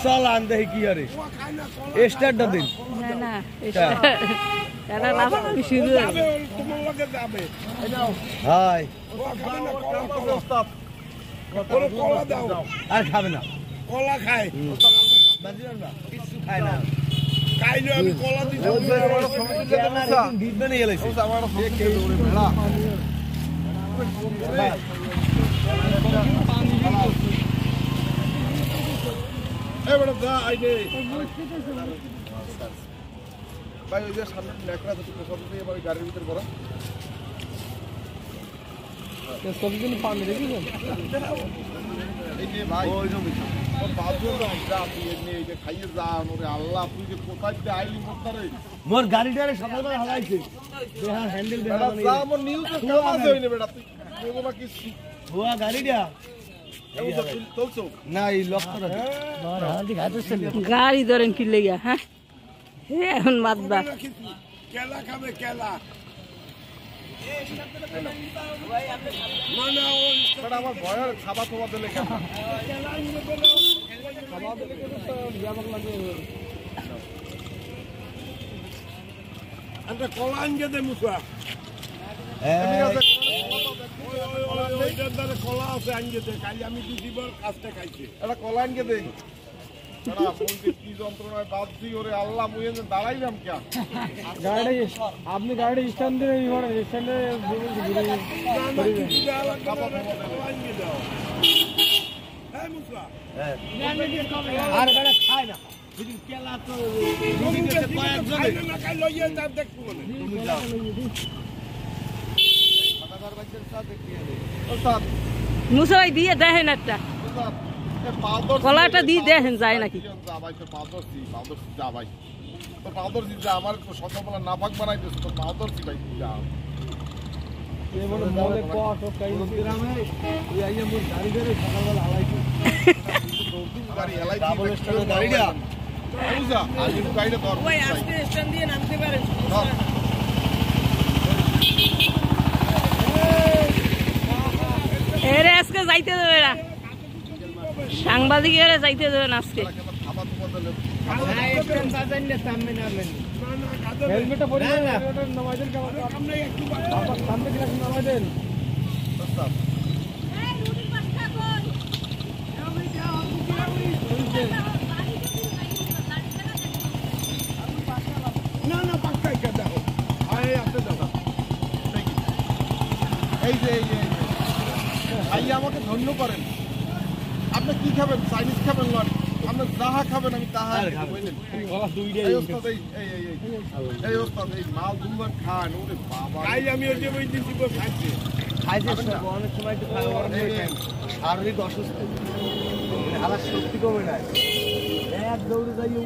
চল আনতে কি আরে স্টার্টটা দিন না এটা লাফালাফি শুরু হবে তোমার লগে যাবে হাই কলা দাও আর খাবে না কলা খায় কিছু খায় না খাইলে আমি কলা দিতে দিবে না গেলেছে এবারে যা আইনে ভাই ওই যে সামনে লেখা আছে তো সব দিয়ে এবারে গাড়ির ভিতর করো সবদিন পানি রেখে এই যে ভাই ওই জমি তো বাজু যা তুই এমনি এই যে খাইয়ে যা ওরে আল্লাহ তুই যে কোথায় দিয়ে আইলি মোটারে মোর গাড়িটারে সকালবেলা হালাইছে দেহা হ্যান্ডেল বেহা যা আমার নিউজ কাম আছে হইনে বেটা তুই বলবা কি হুয়া গাড়িটা চলছো না এই লক্ষ্যটা গাড়ি ধরেন কি লেগে হ্যাঁ এখন মাতবা কেলা খাবে কেলা আমার ভয়ের খাবা তোমার দিলে কলা আনকে দে মুসা কলা আছে আনকে দে কালি আমি দুবার কাজটা খাইছি এটা কলা আনকে দে কি যন্ত্রণায় বাদ দিই ওরে আল্লাহ মুই দাঁড়াইলাম কে গাড়ি আপনি গাড়ি স্ট্যান্ড দিয়ে স্ট্যান্ডে আর গাড়ি খায় না মুসাই দিয়ে দেখেন একটা কলাটা দিয়ে দেখেন যায় নাকি আমার সকালবেলা নাপাক বানাইতেছে তো পাউদর্শি ভাই এরে আজকে যাইতে দেবে না সাংবাদিকেরা যাইতে দেবেন আজকে এই যে ভাই আমাকে ধন্য করেন আপনি কি খাবেন চাইনিজ খাবেন লন আপনি যাহা খাবেন আমি তাহা এই ওস্তাদ এই মাল দুবার খান ওরে বাবা আমি ওই যে ওই দিন খাইছি অনেক সময় তো শারীরিক অসুস্থ শক্তি কমে না এক দৌড়ে যাই